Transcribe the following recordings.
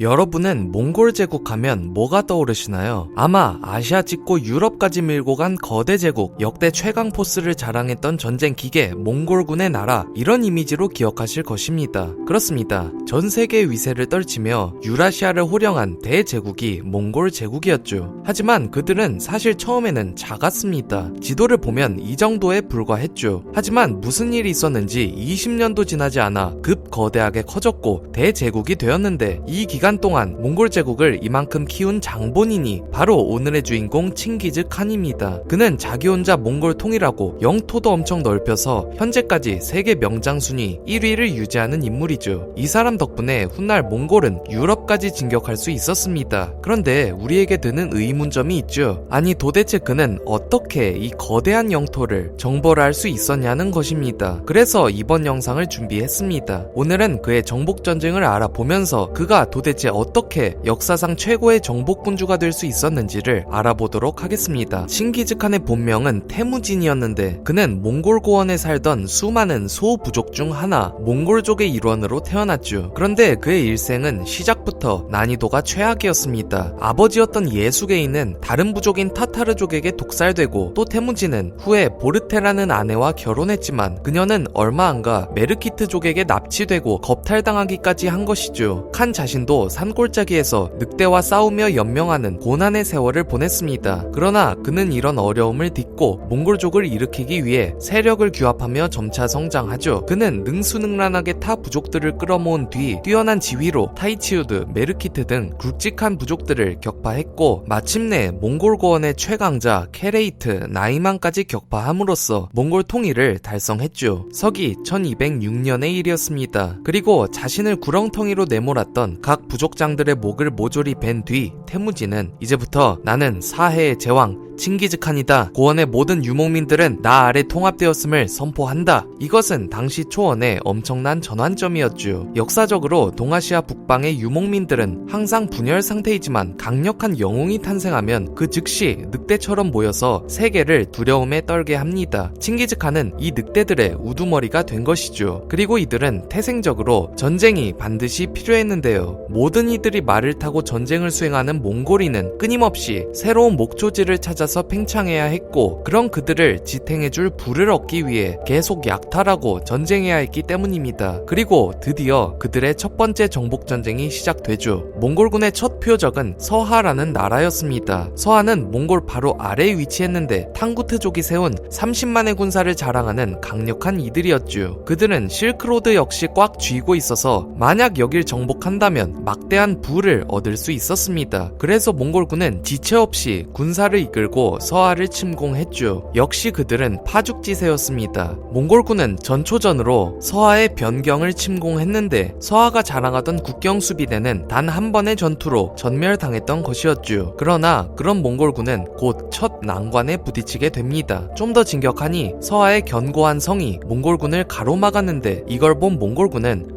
여러분은 몽골 제국 하면 뭐가 떠오르시나요? 아마 아시아 찍고 유럽까지 밀고 간 거대 제국, 역대 최강 포스를 자랑했던 전쟁 기계 몽골군의 나라, 이런 이미지로 기억하실 것입니다. 그렇습니다. 전 세계 위세를 떨치며 유라시아를 호령한 대제국이 몽골 제국이었죠. 하지만 그들은 사실 처음에는 작았습니다. 지도를 보면 이 정도에 불과했죠. 하지만 무슨 일이 있었는지 20년도 지나지 않아 급 거대하게 커졌고 대제국이 되었는데, 이 기간 동안 몽골 제국을 이만큼 키운 장본인이 바로 오늘의 주인공 칭기즈 칸입니다. 그는 자기 혼자 몽골 통일하고 영토도 엄청 넓혀서 현재까지 세계 명장 순위 1위를 유지하는 인물이죠. 이 사람 덕분에 훗날 몽골은 유럽까지 진격할 수 있었습니다. 그런데 우리에게 드는 의문점이 있죠. 아니 도대체 그는 어떻게 이 거대한 영토를 정벌 할 수 있었냐는 것입니다. 그래서 이번 영상을 준비했습니다. 오늘은 그의 정복 전쟁을 알아보면서 그가 도대체 어떻게 역사상 최고의 정복군주가 될 수 있었는지를 알아보도록 하겠습니다. 칭기즈 칸의 본명은 태무진이었는데 그는 몽골 고원에 살던 수많은 소부족 중 하나, 몽골족의 일원으로 태어났죠. 그런데 그의 일생은 시작부터 난이도가 최악이었습니다. 아버지였던 예수게이는 다른 부족인 타타르족에게 독살되고, 또 태무진은 후에 보르테라는 아내와 결혼했지만 그녀는 얼마 안가 메르키트족에게 납치되고 겁탈당하기까지 한 것이죠. 칸 자신도 산골짜기에서 늑대와 싸우며 연명하는 고난의 세월을 보냈습니다. 그러나 그는 이런 어려움을 딛고 몽골족을 일으키기 위해 세력을 규합하며 점차 성장하죠. 그는 능수능란하게 타 부족들을 끌어모은 뒤 뛰어난 지휘로 타이치우드, 메르키트 등 굵직한 부족들을 격파했고, 마침내 몽골 고원의 최강자 케레이트, 나이만까지 격파함으로써 몽골 통일을 달성했죠. 서기 1206년의 일이었습니다. 그리고 자신을 구렁텅이로 내몰았던 각 부족장들의 목을 모조리 벤 뒤 태무진은 이제부터 나는 사해의 제왕 칭기즈 칸이다. 고원의 모든 유목민들은 나 아래 통합되었음을 선포한다. 이것은 당시 초원의 엄청난 전환점이었죠. 역사적으로 동아시아 북방의 유목민들은 항상 분열 상태이지만 강력한 영웅이 탄생하면 그 즉시 늑대처럼 모여서 세계를 두려움에 떨게 합니다. 칭기즈 칸은 이 늑대들의 우두머리가 된 것이죠. 그리고 이들은 태생적으로 전쟁이 반드시 필요했는데요. 모든 이들이 말을 타고 전쟁을 수행하는 몽골인은 끊임없이 새로운 목초지를 찾아 팽창해야 했고, 그런 그들을 지탱해줄 부를 얻기 위해 계속 약탈하고 전쟁해야 했기 때문입니다. 그리고 드디어 그들의 첫 번째 정복전쟁이 시작되죠. 몽골군의 첫 표적은 서하라는 나라였습니다. 서하는 몽골 바로 아래에 위치했는데 탕구트족이 세운 30만의 군사를 자랑하는 강력한 이들이었죠. 그들은 실크로드 역시 꽉 쥐고 있어서 만약 여길 정복한다면 막대한 부를 얻을 수 있었습니다. 그래서 몽골군은 지체 없이 군사를 이끌고 서하를 침공했죠. 역시 그들은 파죽지세였습니다. 몽골군은 전초전으로 서하의 변경을 침공했는데 서하가 자랑하던 국경수비대는 단 한 번의 전투로 전멸당했던 것이었죠. 그러나 그런 몽골군은 곧 첫 난관에 부딪히게 됩니다. 좀 더 진격하니 서하의 견고한 성이 몽골군을 가로막았는데 이걸 본 몽골군은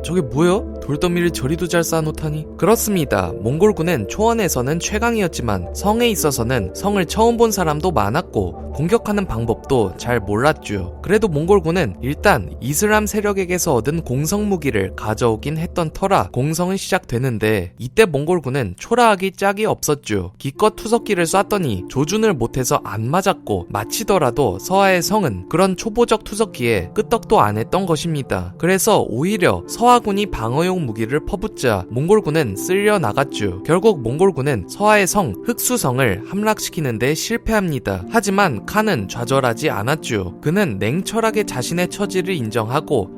저게 뭐야? 돌더미를 저리도 잘 쌓아놓다니? 그렇습니다. 몽골군은 초원에서는 최강이었지만 성에 있어서는 성을 처음 본 사람도 많았고 공격하는 방법도 잘 몰랐죠. 그래도 몽골군은 일단 이슬람 세력에게서 얻은 공성 무기를 가져오긴 했던 터라 공성은 시작되는데, 이때 몽골군은 초라하기 짝이 없었죠. 기껏 투석기를 쐈더니 조준을 못해서 안 맞았고, 마치더라도 서하의 성은 그런 초보적 투석기에 끄떡도 안 했던 것입니다. 그래서 오히려 서하군이 방어용 무기를 퍼붓자 몽골군은 쓸려 나갔죠. 결국 몽골군은 서하의 성 흑수성을 함락시키는 데 실패합니다. 하지만 칸은 좌절하지 않았죠. 그는 냉철하게 자신의 처지를 인정하고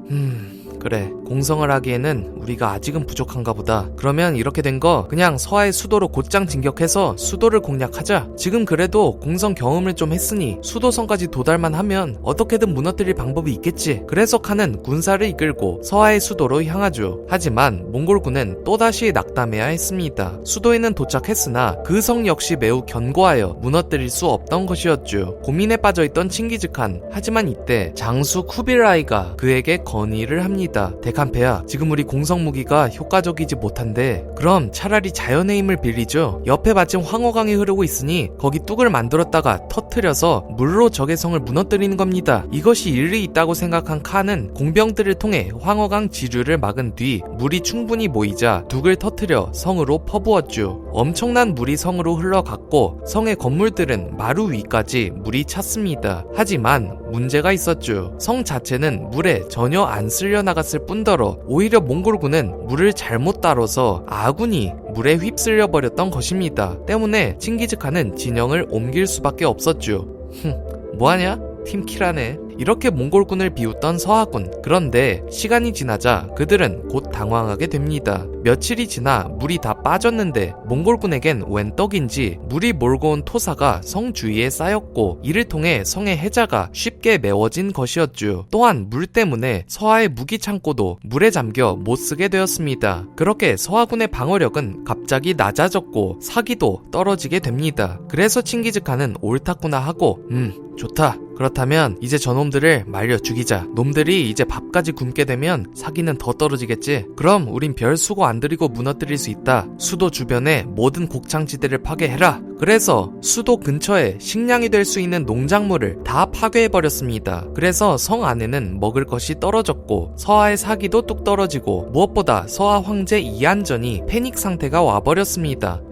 그래, 공성을 하기에는 우리가 아직은 부족한가 보다. 그러면 이렇게 된 거 그냥 서하의 수도로 곧장 진격해서 수도를 공략하자. 지금 그래도 공성 경험을 좀 했으니 수도성까지 도달만 하면 어떻게든 무너뜨릴 방법이 있겠지. 그래서 칸은 군사를 이끌고 서하의 수도로 향하죠. 하지만 몽골군은 또다시 낙담해야 했습니다. 수도에는 도착했으나 그 성 역시 매우 견고하여 무너뜨릴 수 없던 것이었죠. 고민에 빠져있던 칭기즈 칸. 하지만 이때 장수 쿠빌라이가 그에게 건의를 합니다. 말했습니다. 데칸페야, 지금 우리 공성무기가 효과적이지 못한데 그럼 차라리 자연의 힘을 빌리죠. 옆에 마침 황허강이 흐르고 있으니 거기 뚝을 만들었다가 터트려서 물로 적의 성을 무너뜨리는 겁니다. 이것이 일리 있다고 생각한 칸은 공병들을 통해 황허강 지류를 막은 뒤 물이 충분히 모이자 뚝을 터트려 성으로 퍼부었죠. 엄청난 물이 성으로 흘러갔고 성의 건물들은 마루 위까지 물이 찼습니다. 하지만 문제가 있었죠. 성 자체는 물에 전혀 안 쓸려 나갔을 뿐더러 오히려 몽골군은 물을 잘못 따라서 아군이 물에 휩쓸려 버렸던 것입니다. 때문에 칭기즈칸은 진영을 옮길 수밖에 없었죠. 뭐하냐? 팀킬하네. 이렇게 몽골군을 비웃던 서하군. 그런데 시간이 지나자 그들은 곧 당황하게 됩니다. 며칠이 지나 물이 다 빠졌는데 몽골군에겐 웬 떡인지 물이 몰고 온 토사가 성 주위에 쌓였고 이를 통해 성의 해자가 쉽게 메워진 것이었죠. 또한 물 때문에 서하의 무기 창고도 물에 잠겨 못 쓰게 되었습니다. 그렇게 서하군의 방어력은 갑자기 낮아졌고 사기도 떨어지게 됩니다. 그래서 칭기즈칸은 옳았구나 하고 좋다. 그렇다면 이제 저놈들을 말려 죽이자. 놈들이 이제 밥까지 굶게 되면 사기는 더 떨어지겠지. 그럼 우린 별 수고 안 들이고 무너뜨릴 수 있다. 수도 주변에 모든 곡창지대를 파괴해라. 그래서 수도 근처에 식량이 될 수 있는 농작물을 다 파괴해버렸습니다. 그래서 성 안에는 먹을 것이 떨어졌고 서하의 사기도 뚝 떨어지고 무엇보다 서하 황제 이안전이 패닉 상태가 와버렸습니다.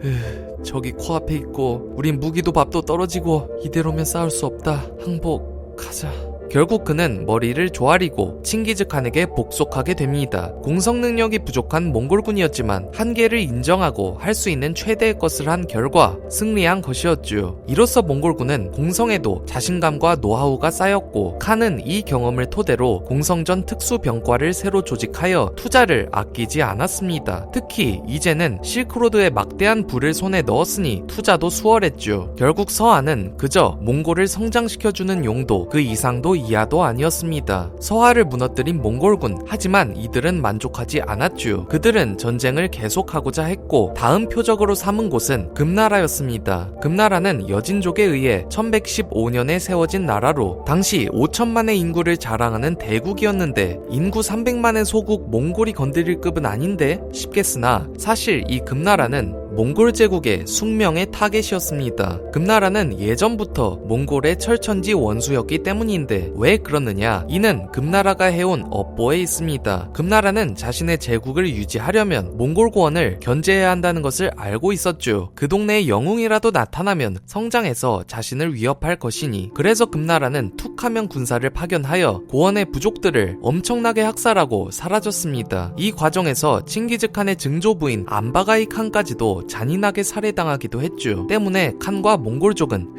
저기 코앞에 있고 우린 무기도 밥도 떨어지고 이대로면 싸울 수 없다. 항복하자. 결국 그는 머리를 조아리고 칭기즈칸에게 복속하게 됩니다. 공성 능력이 부족한 몽골군이었지만 한계를 인정하고 할 수 있는 최대의 것을 한 결과 승리한 것이었죠. 이로써 몽골군은 공성에도 자신감과 노하우가 쌓였고 칸은 이 경험을 토대로 공성전 특수병과를 새로 조직하여 투자를 아끼지 않았습니다. 특히 이제는 실크로드에 막대한 부를 손에 넣었으니 투자도 수월했죠. 결국 서하는 그저 몽골을 성장시켜주는 용도 그 이상도 이하도 아니었습니다. 서하를 무너뜨린 몽골군. 하지만 이들은 만족하지 않았죠. 그들은 전쟁을 계속하고자 했고 다음 표적으로 삼은 곳은 금나라였습니다. 금나라는 여진족에 의해 1115년에 세워진 나라로 당시 5천만의 인구를 자랑하는 대국이었는데 인구 300만의 소국 몽골이 건드릴 급은 아닌데 싶겠으나 사실 이 금나라는 몽골 제국의 숙명의 타겟이었습니다. 금나라는 예전부터 몽골의 철천지 원수였기 때문인데 왜 그러느냐? 이는 금나라가 해온 업보에 있습니다. 금나라는 자신의 제국을 유지하려면 몽골 고원을 견제해야 한다는 것을 알고 있었죠. 그 동네에 영웅이라도 나타나면 성장해서 자신을 위협할 것이니 그래서 금나라는 툭하면 군사를 파견하여 고원의 부족들을 엄청나게 학살하고 사라졌습니다. 이 과정에서 칭기즈칸의 증조부인 안바가이 칸까지도 잔인하게 살해당하기도 했죠. 때문에 칸과 몽골족은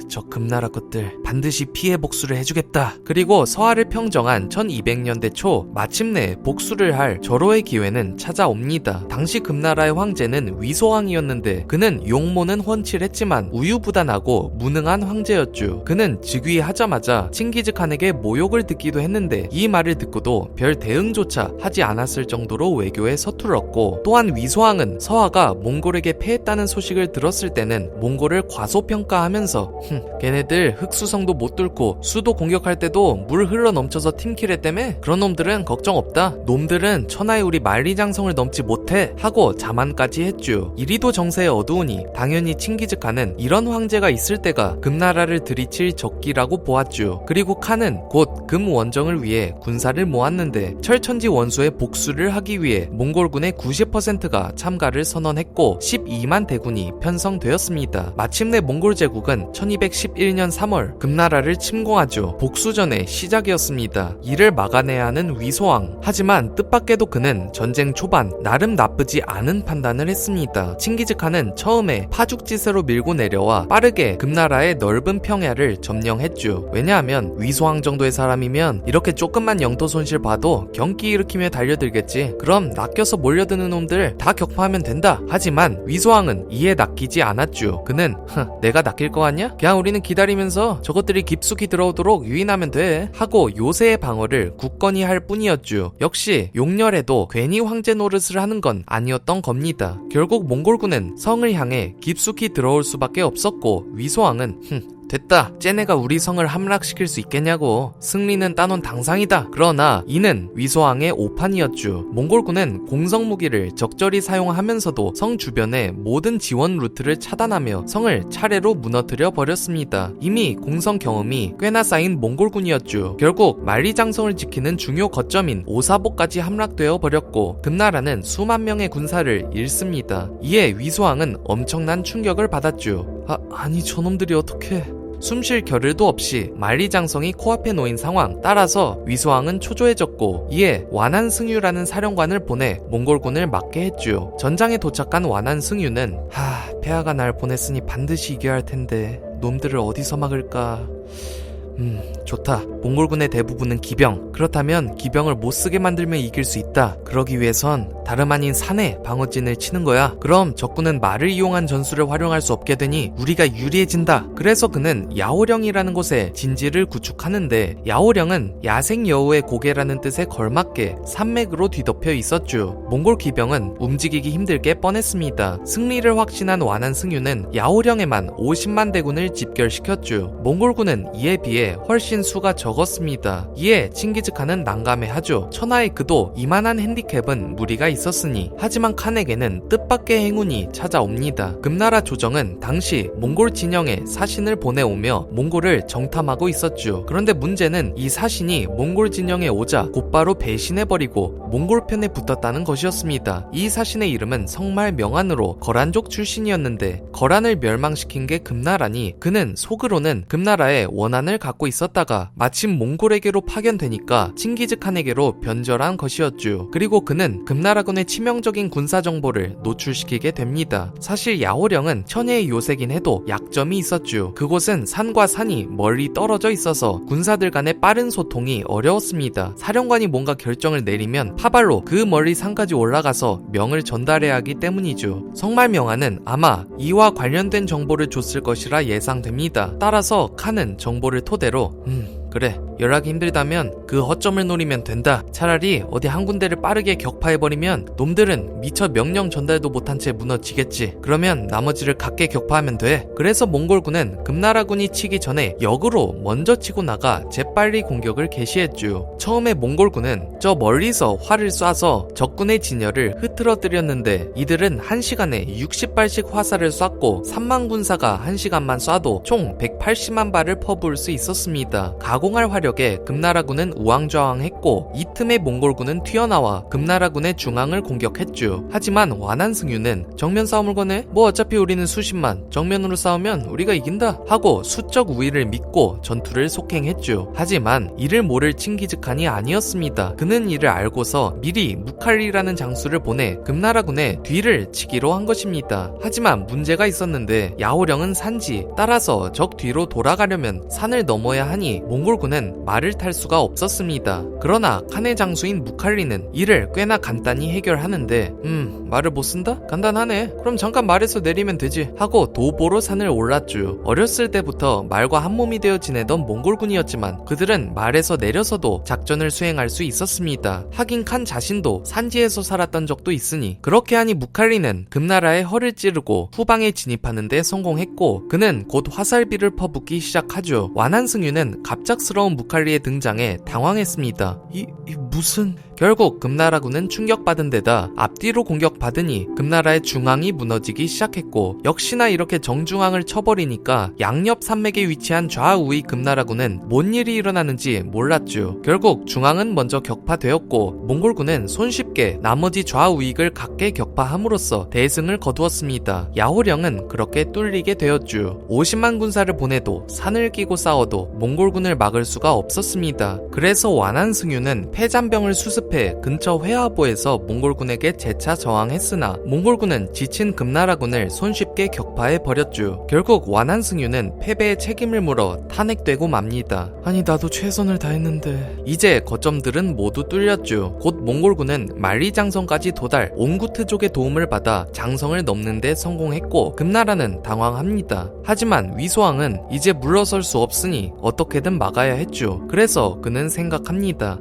저 금나라 것들 반드시 피해 복수를 해주겠다. 그리고 서하를 평정한 1200년대 초 마침내 복수를 할 절호의 기회는 찾아옵니다. 당시 금나라의 황제는 위소왕이었는데 그는 용모는 훤칠했지만 우유부단하고 무능한 황제였죠. 그는 즉위하자마자 칭기즈칸에게 모욕을 듣기도 했는데 이 말을 듣고도 별 대응조차 하지 않았을 정도로 외교에 서툴렀고 또한 위소왕은 서하가 몽골에게 패했다는 소식을 들었을 때는 몽골을 과소평가하면서 걔네들 흑수성도 못 뚫고 수도 공격할 때도 물 흘러 넘쳐서 팀킬했다며? 그런 놈들은 걱정 없다. 놈들은 천하의 우리 만리장성을 넘지 못해 하고 자만까지 했죠. 이리도 정세에 어두우니 당연히 칭기즈칸은 이런 황제가 있을 때가 금나라를 들이칠 적기라고 보았죠. 그리고 칸은 곧 금원정을 위해 군사를 모았는데 철천지 원수의 복수를 하기 위해 몽골군의 90%가 참가를 선언했고 12만 대군이 편성되었습니다. 마침내 몽골 제국은 1211년 3월 금나라를 침공하죠. 복수전의 시작이었습니다. 이를 막아내야 하는 위소왕. 하지만 뜻밖에도 그는 전쟁 초반 나름 나쁘지 않은 판단을 했습니다. 칭기즈칸은 처음에 파죽지세로 밀고 내려와 빠르게 금나라의 넓은 평야를 점령했죠. 왜냐하면 위소왕 정도의 사람이면 이렇게 조금만 영토 손실 봐도 경기 일으키며 달려들겠지. 그럼 낚여서 몰려드는 놈들 다 격파하면 된다. 하지만 위소왕은 이에 낚이지 않았죠. 그는 내가 낚일 거 같냐? 그냥 우리는 기다리면서 저것들이 깊숙이 들어오도록 유인하면 돼 하고 요새의 방어를 굳건히 할 뿐이었죠. 역시 용렬해도 괜히 황제 노릇을 하는 건 아니었던 겁니다. 결국 몽골군은 성을 향해 깊숙이 들어올 수밖에 없었고 위소왕은 됐다. 쟤네가 우리 성을 함락시킬 수 있겠냐고. 승리는 따놓은 당상이다. 그러나 이는 위소왕의 오판이었죠. 몽골군은 공성무기를 적절히 사용하면서도 성 주변의 모든 지원 루트를 차단하며 성을 차례로 무너뜨려 버렸습니다. 이미 공성 경험이 꽤나 쌓인 몽골군이었죠. 결국 만리장성을 지키는 중요 거점인 오사보까지 함락되어 버렸고 금나라는 수만 명의 군사를 잃습니다. 이에 위소왕은 엄청난 충격을 받았죠. 아니 저놈들이 어떻게... 숨쉴 겨를도 없이 만리장성이 코앞에 놓인 상황. 따라서 위소왕은 초조해졌고 이에 완한승유라는 사령관을 보내 몽골군을 막게 했죠. 전장에 도착한 완한승유는 폐하가 날 보냈으니 반드시 이겨야 할 텐데 놈들을 어디서 막을까... 좋다. 몽골군의 대부분은 기병. 그렇다면 기병을 못쓰게 만들면 이길 수 있다. 그러기 위해선 다름 아닌 산에 방어진을 치는 거야. 그럼 적군은 말을 이용한 전술을 활용할 수 없게 되니 우리가 유리해진다. 그래서 그는 야호령이라는 곳에 진지를 구축하는데 야호령은 야생 여우의 고개라는 뜻에 걸맞게 산맥으로 뒤덮여 있었죠. 몽골 기병은 움직이기 힘들게 뻔했습니다. 승리를 확신한 완한승유는 야호령에만 50만 대군을 집결시켰죠. 몽골군은 이에 비해 훨씬 수가 적었습니다. 이에 칭기즈칸은 난감해하죠. 천하의 그도 이만한 핸디캡은 무리가 있었으니. 하지만 칸에게는 뜻밖의 행운이 찾아옵니다. 금나라 조정은 당시 몽골 진영에 사신을 보내오며 몽골을 정탐하고 있었죠. 그런데 문제는 이 사신이 몽골 진영에 오자 곧바로 배신해버리고 몽골 편에 붙었다는 것이었습니다. 이 사신의 이름은 성말 명한으로 거란족 출신이었는데 거란을 멸망시킨 게 금나라니 그는 속으로는 금나라의 원한을 갖고 있었다가 마침 몽골에게로 파견되니까 칭기즈칸에게로 변절한 것이었죠. 그리고 그는 금나라군의 치명적인 군사 정보를 노출시키게 됩니다. 사실 야호령은 천혜의 요새긴 해도 약점이 있었죠. 그곳은 산과 산이 멀리 떨어져 있어서 군사들 간의 빠른 소통이 어려웠습니다. 사령관이 뭔가 결정을 내리면 파발로 그 멀리 산까지 올라가서 명을 전달해야 하기 때문이죠. 성말 명한은 아마 이와 관련된 정보를 줬을 것이라 예상됩니다. 따라서 칸은 정보를 토대로 그래, 연락이 힘들다면 그 허점을 노리면 된다. 차라리 어디 한 군데를 빠르게 격파해버리면 놈들은 미처 명령 전달도 못한 채 무너지겠지. 그러면 나머지를 각계 격파하면 돼. 그래서 몽골군은 금나라군이 치기 전에 역으로 먼저 치고 나가 재빨리 공격을 개시했죠. 처음에 몽골군은 저 멀리서 활을 쏴서 적군의 진열을 흐트러뜨렸는데 이들은 1시간에 60발씩 화살을 쐈고 3만 군사가 1시간만 쏴도 총 180만 발을 퍼부을 수 있었습니다. 가공할 화력에 금나라군은 우왕좌왕했고 이 틈에 몽골군은 튀어나와 금나라군의 중앙을 공격했죠. 하지만 완한승유는 정면 싸움을 거네? 뭐 어차피 우리는 수십만, 정면으로 싸우면 우리가 이긴다 하고 수적 우위를 믿고 전투를 속행했죠. 하지만 이를 모를 칭기즈칸이 아니었습니다. 그는 이를 알고서 미리 무칼리라는 장수를 보내 금나라군의 뒤를 치기로 한 것입니다. 하지만 문제가 있었는데 야호령은 산지, 따라서 적 뒤로 돌아가려면 산을 넘어야 하니 몽골군은 말을 탈 수가 없었습니다. 그러나 칸의 장수인 무칼리는 이를 꽤나 간단히 해결하는데 말을 못 쓴다? 간단하네. 그럼 잠깐 말에서 내리면 되지 하고 도보로 산을 올랐죠. 어렸을 때부터 말과 한몸이 되어 지내던 몽골군이었지만 그들은 말에서 내려서도 작전을 수행할 수 있었습니다. 하긴 칸 자신도 산지에서 살았던 적도 있으니 그렇게 하니 무칼리는 금나라의 허를 찌르고 후방에 진입하는 데 성공했고 그는 곧 화살비를 퍼붓기 시작하죠. 완한승유는 갑작스러운 무칼리의 등장에 당황했습니다. 이 무슨... 결국 금나라군은 충격받은 데다 앞뒤로 공격받으니 금나라의 중앙이 무너지기 시작했고 역시나 이렇게 정중앙을 쳐버리니까 양옆 산맥에 위치한 좌우의 금나라군은 뭔 일이 일어나는지 몰랐죠. 결국 중앙은 먼저 격파되었고 몽골군은 손쉽게 나머지 좌우익을 각계 격파함으로써 대승을 거두었습니다. 야호령은 그렇게 뚫리게 되었죠. 50만 군사를 보내도 산을 끼고 싸워도 몽골군을 막을 수가 없었습니다. 그래서 완한승유는 패잔병을 수습해 근처 회화보에서 몽골군에게 재차 저항했으나 몽골군은 지친 금나라군을 손쉽게 격파해버렸죠. 결국 완한승유는 패배의 책임을 물어 탄핵되고 맙니다. 아니 나도 최선을 다했는데... 이제 거점들은 모두 뚫렸죠. 곧 몽골군은 만리장성까지 도달, 옹구트족의 도움을 받아 장성을 넘는 데 성공했고 금나라는 당황합니다. 하지만 위소왕은 이제 물러설 수 없으니 어떻게든 막아야 했죠. 그래서 그는 생각합니다.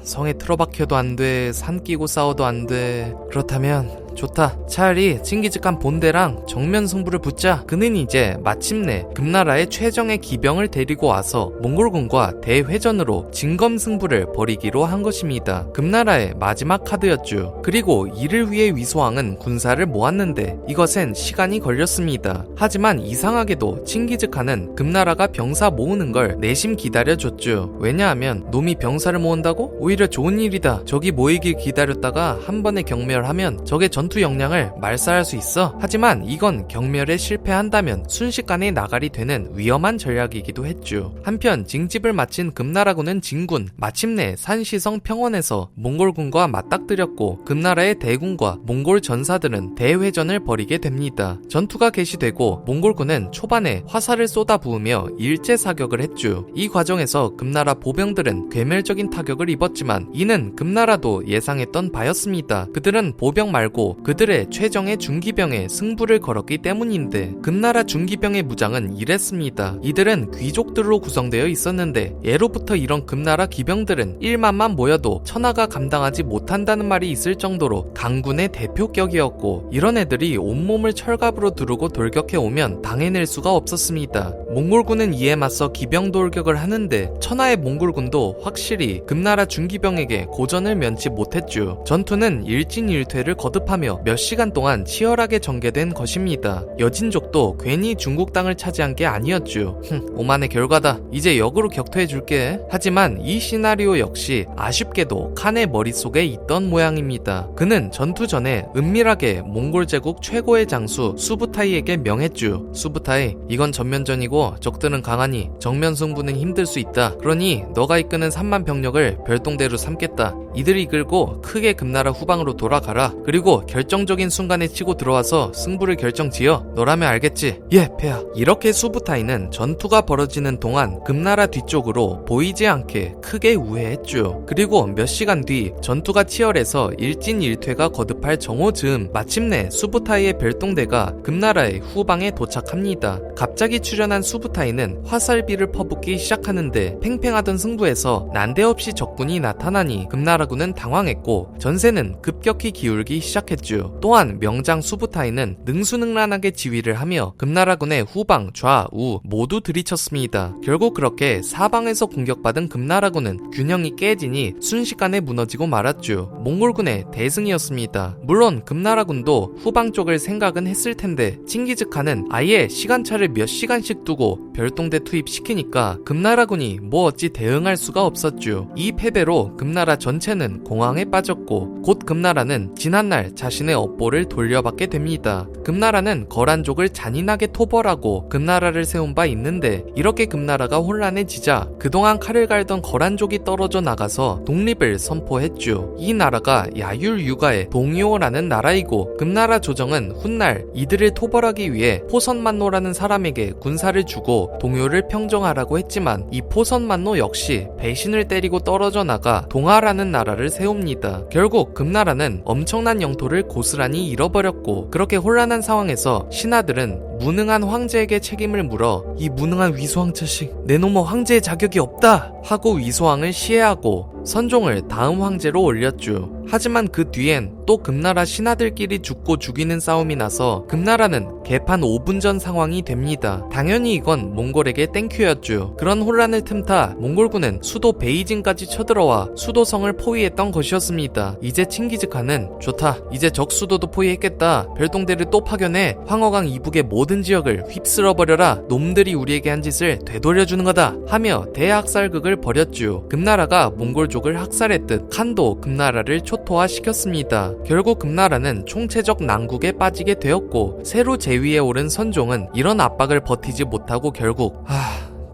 성에 틀어박혀도 안 돼, 산 끼고 싸워도 안 돼. 그렇다면 좋다. 차라리 칭기즈칸 본대랑 정면 승부를 붙자. 그는 이제 마침내 금나라의 최정예 기병을 데리고 와서 몽골군과 대회전으로 진검승부를 벌이기로 한 것입니다. 금나라의 마지막 카드였죠. 그리고 이를 위해 위소왕은 군사를 모았는데 이것엔 시간이 걸렸습니다. 하지만 이상하게도 칭기즈칸은 금나라가 병사 모으는 걸 내심 기다려줬죠. 왜냐하면 놈이 병사를 모은다고? 오히려 좋은 일이다. 적이 모이길 기다렸다가 한 번에 경멸하면 적의 전투 역량을 말살할 수 있어. 하지만 이건 경멸에 실패한다면 순식간에 나갈이 되는 위험한 전략이기도 했죠. 한편 징집을 마친 금나라군은 진군, 마침내 산시성 평원에서 몽골군과 맞닥뜨렸고 금나라의 대군과 몽골 전사들은 대회전을 벌이게 됩니다. 전투가 개시되고 몽골군은 초반에 화살을 쏟아부으며 일제 사격을 했죠. 이 과정에서 금나라 보병들은 괴멸적인 타격을 입었지만 이는 금나라도 예상했던 바였습니다. 그들은 보병 말고 그들의 최정예 중기병에 승부를 걸었기 때문인데 금나라 중기병의 무장은 이랬습니다. 이들은 귀족들로 구성되어 있었는데 예로부터 이런 금나라 기병들은 1만만 모여도 천하가 감당하지 못한다는 말이 있을 정도로 강군의 대표격이었고 이런 애들이 온몸을 철갑으로 두르고 돌격해 오면 당해낼 수가 없었습니다. 몽골군은 이에 맞서 기병 돌격을 하는데 천하의 몽골군도 확실히 금나라 중기병에게 고전을 면치 못했죠. 전투는 일진일퇴를 거듭하며 몇 시간 동안 치열하게 전개된 것입니다. 여진족도 괜히 중국 땅을 차지한 게 아니었죠. 오만의 결과다. 이제 역으로 격퇴해줄게. 하지만 이 시나리오 역시 아쉽게도 칸의 머릿속에 있던 모양입니다. 그는 전투 전에 은밀하게 몽골 제국 최고의 장수 수부타이에게 명했죠. 수부타이, 이건 전면전이고 적들은 강하니 정면 승부는 힘들 수 있다. 그러니 너가 이끄는 3만 병력을 별동대로 삼겠다. 이들이 이끌고 크게 금나라 후방으로 돌아가라. 그리고 결정적인 순간에 치고 들어와서 승부를 결정지어. 너라면 알겠지? 예, 폐하. 이렇게 수부타이는 전투가 벌어지는 동안 금나라 뒤쪽으로 보이지 않게 크게 우회했죠. 그리고 몇 시간 뒤 전투가 치열해서 일진일퇴가 거듭할 정오 즈음 마침내 수부타이의 별동대가 금나라의 후방에 도착합니다. 갑자기 출현한 수부타이는 화살비를 퍼붓기 시작하는데 팽팽하던 승부에서 난데없이 적군이 나타나니 금나라군은 당황했고 전세는 급격히 기울기 시작했죠. 또한 명장 수부타이는 능수능란하게 지휘를 하며 금나라군의 후방, 좌, 우 모두 들이쳤습니다. 결국 그렇게 사방에서 공격받은 금나라군은 균형이 깨지니 순식간에 무너지고 말았죠. 몽골군의 대승이었습니다. 물론 금나라군도 후방 쪽을 생각은 했을 텐데 칭기즈칸은 아예 시간차를 몇 시간씩 두고 별동대 투입시키니까 금나라군이 뭐 어찌 대응할 수가 없었죠. 이 패배로 금나라 전체는 공황에 빠졌고 곧 금나라는 지난날 자신의 업보를 돌려받게 됩니다. 금나라는 거란족을 잔인하게 토벌하고 금나라를 세운 바 있는데 이렇게 금나라가 혼란해지자 그동안 칼을 갈던 거란족이 떨어져 나가서 독립을 선포했죠. 이 나라가 야율유가의 동요라는 나라이고 금나라 조정은 훗날 이들을 토벌하기 위해 포선만노라는 사람에게 군사를 주고 동요를 평정하라고 했지만 이 포선만노 역시 배신을 때리고 떨어져 나가 동아라는 나라를 세웁니다. 결국 금나라는 엄청난 영토를 고스란히 잃어버렸고 그렇게 혼란한 상황에서 신하들은 무능한 황제에게 책임을 물어 이 무능한 위소왕 자식 내놈의 황제의 자격이 없다 하고 위소왕을 시해하고 선종을 다음 황제로 올렸죠. 하지만 그 뒤엔 또 금나라 신하들끼리 죽고 죽이는 싸움이 나서 금나라는 개판 5분 전 상황이 됩니다. 당연히 이건 몽골에게 땡큐였죠. 그런 혼란을 틈타 몽골군은 수도 베이징까지 쳐들어와 수도성을 포위했던 것이었습니다. 이제 칭기즈칸은 좋다. 이제 적 수도도 포위했겠다. 별동대를 또 파견해 황허강 이북의 모든 지역을 휩쓸어버려라. 놈들이 우리에게 한 짓을 되돌려주는 거다. 하며 대학살극을 벌였죠. 금나라가 몽골족을 학살했듯 칸도 금나라를 초토화시켰습니다. 결국 금나라는 총체적 난국에 빠지게 되었고 새로 제위에 오른 선종은 이런 압박을 버티지 못하고 결국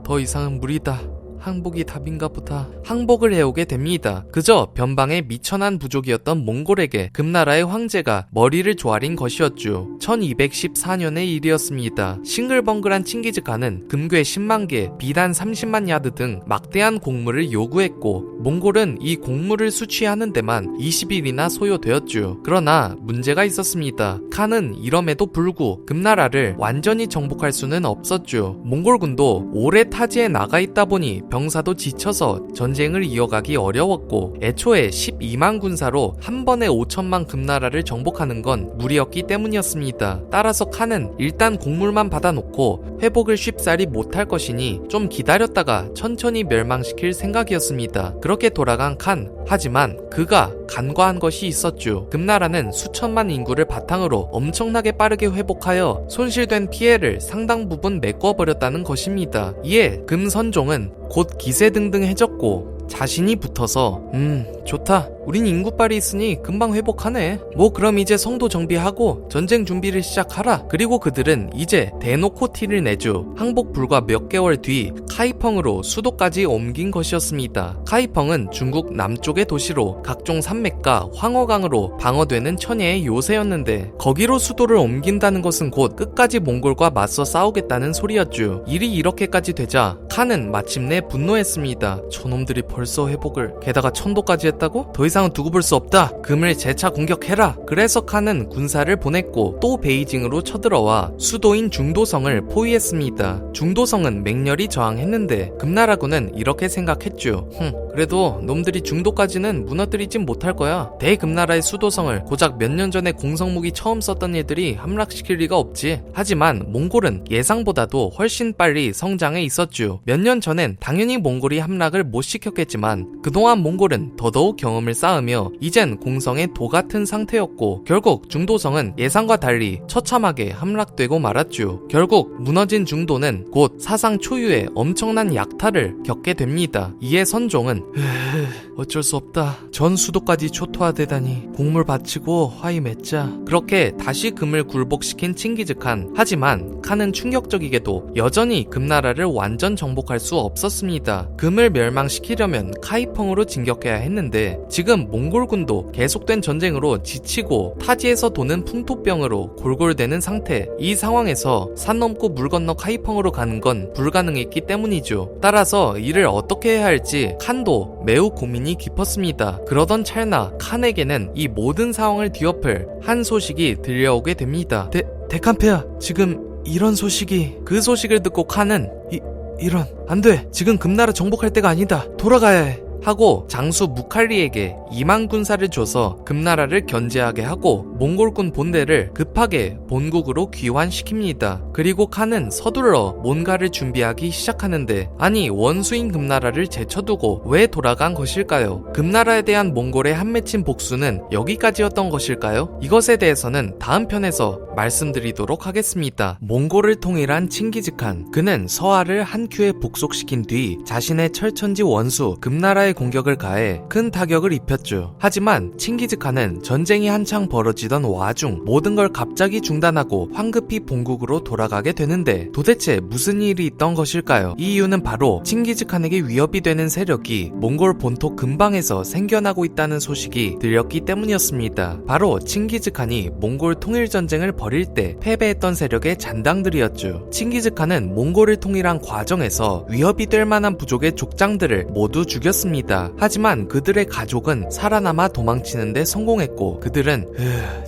더 이상은 무리다. 항복이 답인가 보다. 항복을 해오게 됩니다. 그저 변방의 미천한 부족이었던 몽골에게 금나라의 황제가 머리를 조아린 것이었죠. 1214년의 일이었습니다. 싱글벙글한 칭기즈칸은 금괴 10만 개, 비단 30만 야드 등 막대한 곡물을 요구했고 몽골은 이 곡물을 수취하는 데만 20일이나 소요되었죠. 그러나 문제가 있었습니다. 칸은 이럼에도 불구 금나라를 완전히 정복할 수는 없었죠. 몽골군도 오래 타지에 나가 있다 보니 병사도 지쳐서 전쟁을 이어가기 어려웠고 애초에 12만 군사로 한 번에 5천만 금나라를 정복하는 건 무리였기 때문이었습니다. 따라서 칸은 일단 곡물만 받아놓고 회복을 쉽사리 못할 것이니 좀 기다렸다가 천천히 멸망시킬 생각이었습니다. 그렇게 돌아간 칸. 하지만 그가 간과한 것이 있었죠. 금나라는 수천만 인구를 바탕으로 엄청나게 빠르게 회복하여 손실된 피해를 상당 부분 메꿔버렸다는 것입니다. 이에 금선종은 곧 기세등등해졌고 자신이 붙어서 좋다. 우린 인구빨이 있으니 금방 회복하네. 뭐 그럼 이제 성도 정비하고 전쟁 준비를 시작하라. 그리고 그들은 이제 대놓고 티를 내죠. 항복 불과 몇 개월 뒤 카이펑으로 수도까지 옮긴 것이었습니다. 카이펑은 중국 남쪽의 도시로 각종 산맥과 황허강으로 방어되는 천혜의 요새였는데 거기로 수도를 옮긴다는 것은 곧 끝까지 몽골과 맞서 싸우겠다는 소리였죠. 일이 이렇게까지 되자 칸은 마침내 분노했습니다. 저놈들이 벌써 회복을 게다가 천도까지 했다고? 더 이상은 두고 볼 수 없다. 금을 재차 공격해라. 그래서 칸은 군사를 보냈고 또 베이징으로 쳐들어와 수도인 중도성을 포위했습니다. 중도성은 맹렬히 저항했는데 금나라군은 이렇게 생각했죠. 그래도 놈들이 중도까지는 무너뜨리진 못할 거야. 대금나라의 수도성을 고작 몇 년 전에 공성무기 처음 썼던 애들이 함락시킬 리가 없지. 하지만 몽골은 예상보다도 훨씬 빨리 성장해 있었죠. 몇 년 전엔 당연히 몽골이 함락을 못 시켰겠지만 그동안 몽골은 더더욱 경험을 쌓으며 이젠 공성의 도 같은 상태였고 결국 중도성은 예상과 달리 처참하게 함락되고 말았죠. 결국 무너진 중도는 곧 사상 초유의 엄청난 약탈을 겪게 됩니다. 이에 선종은 어쩔 수 없다. 전 수도까지 초토화되다니 곡물 바치고 화이 맺자. 그렇게 다시 금을 굴복시킨 칭기즈칸. 하지만 칸은 충격적이게도 여전히 금나라를 완전 정복할 수 없었습니다. 금을 멸망시키려면 카이펑으로 진격해야 했는데 지금 몽골군도 계속된 전쟁으로 지치고 타지에서 도는 풍토병으로 골골대는 상태. 이 상황에서 산 넘고 물 건너 카이펑으로 가는 건 불가능했기 때문이죠. 따라서 이를 어떻게 해야 할지 칸도 매우 고민이 깊었습니다. 그러던 찰나 칸에게는 이 모든 상황을 뒤엎을 한 소식이 들려오게 됩니다. 데칸페아, 지금 이런 소식이. 그 소식을 듣고 칸은 이런, 안 돼. 지금 금나라 정복할 때가 아니다. 돌아가야 해. 하고 장수 무칼리에게 2만 군사를 줘서 금나라를 견제하게 하고 몽골군 본대를 급하게 본국으로 귀환시킵니다. 그리고 칸은 서둘러 뭔가를 준비하기 시작하는데 아니 원수인 금나라를 제쳐두고 왜 돌아간 것일까요? 금나라에 대한 몽골의 한맺힌 복수는 여기까지였던 것일까요? 이것에 대해서는 다음 편에서 말씀드리도록 하겠습니다. 몽골을 통일한 칭기즈칸. 그는 서하를 한 큐에 복속시킨 뒤 자신의 철천지 원수 금나라의 공격을 가해 큰 타격을 입혔죠. 하지만 칭기즈칸은 전쟁이 한창 벌어지던 와중 모든 걸 갑자기 중단하고 황급히 본국으로 돌아가게 되는데 도대체 무슨 일이 있던 것일까요? 이 이유는 바로 칭기즈칸에게 위협이 되는 세력이 몽골 본토 근방에서 생겨나고 있다는 소식이 들렸기 때문이었습니다. 바로 칭기즈칸이 몽골 통일전쟁을 벌일 때 패배했던 세력의 잔당들이었죠. 칭기즈칸은 몽골을 통일한 과정에서 위협이 될 만한 부족의 족장들을 모두 죽였습니다. 하지만 그들의 가족은 살아남아 도망치는데 성공했고 그들은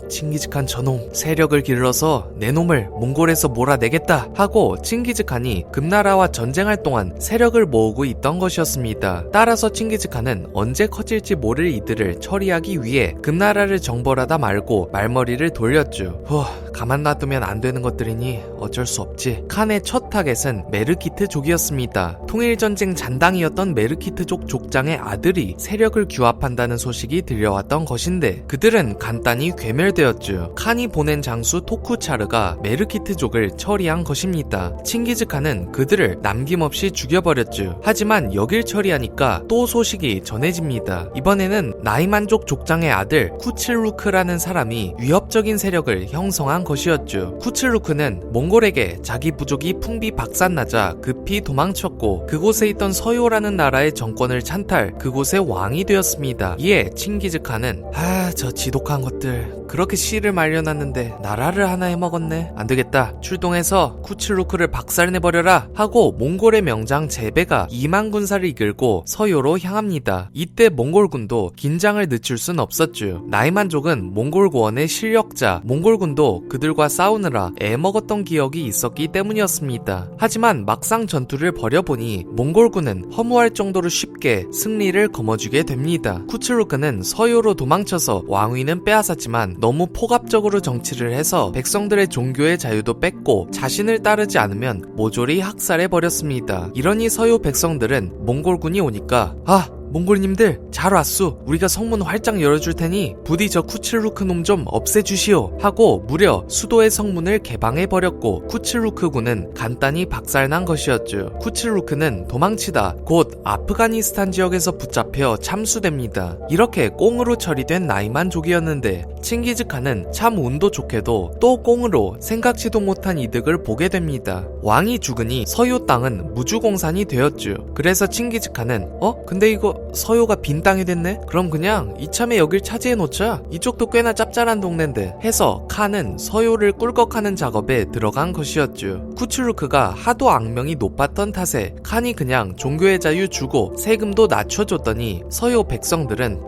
칭기즈칸 저놈 세력을 길러서 내 놈을 몽골에서 몰아내겠다 하고 칭기즈칸이 금나라와 전쟁할 동안 세력을 모으고 있던 것이었습니다. 따라서 칭기즈칸은 언제 커질지 모를 이들을 처리하기 위해 금나라를 정벌하다 말고 말머리를 돌렸죠. 가만 놔두면 안 되는 것들이니 어쩔 수 없지. 칸의 첫 타겟은 메르키트족이었습니다. 통일전쟁 잔당이었던 메르키트족 족장의 아들이 세력을 규합한다는 소식이 들려왔던 것인데 그들은 간단히 괴멸되었죠. 칸이 보낸 장수 토쿠차르가 메르키트족을 처리한 것입니다. 칭기즈칸은 그들을 남김없이 죽여버렸죠. 하지만 여길 처리하니까 또 소식이 전해집니다. 이번에는 나이만족 족장의 아들 쿠칠루크라는 사람이 위협적인 세력을 형성한 것이었죠. 쿠칠루크는 몽골에게 자기 부족이 풍비박산나자 급히 도망쳤고 그곳에 있던 서요라는 나라의 정권을 찬 한탈 그곳의 왕이 되었습니다. 이에 칭기즈칸은 저 지독한 것들 그렇게 시를 말려놨는데 나라를 하나 해먹었네. 안되겠다. 출동해서 쿠칠루크를 박살내버려라 하고 몽골의 명장 제베가 2만 군사를 이끌고 서요로 향합니다. 이때 몽골군도 긴장을 늦출 순 없었죠. 나이만족은 몽골 고원의 실력자, 몽골군도 그들과 싸우느라 애먹었던 기억이 있었기 때문이었습니다. 하지만 막상 전투를 벌여보니 몽골군은 허무할 정도로 쉽게 승리를 거머쥐게 됩니다. 쿠칠루크는 서요로 도망쳐서 왕위는 빼앗았지만 너무 포갑적으로 정치를 해서 백성들의 종교의 자유도 뺐고 자신을 따르지 않으면 모조리 학살해버렸습니다. 이러니 서요 백성들은 몽골군이 오니까 몽골님들 잘 왔소. 우리가 성문 활짝 열어줄 테니 부디 저 쿠칠루크 놈 좀 없애주시오 하고 무려 수도의 성문을 개방해버렸고 쿠칠루크군은 간단히 박살난 것이었죠. 쿠칠루크는 도망치다 곧 아프가니스탄 지역에서 붙잡혀 참수됩니다. 이렇게 꽁으로 처리된 나이만족이었는데 칭기즈칸은 참 운도 좋게도 또 꽁으로 생각지도 못한 이득을 보게 됩니다. 왕이 죽으니 서요 땅은 무주공산이 되었죠. 그래서 칭기즈칸은 근데 이거 서요가 빈 땅이 됐네? 그럼 그냥 이참에 여길 차지해놓자. 이쪽도 꽤나 짭짤한 동네인데 해서 칸은 서요를 꿀꺽하는 작업에 들어간 것이었죠. 쿠칠루크가 하도 악명이 높았던 탓에 칸이 그냥 종교의 자유 주고 세금도 낮춰줬더니 서요 백성들은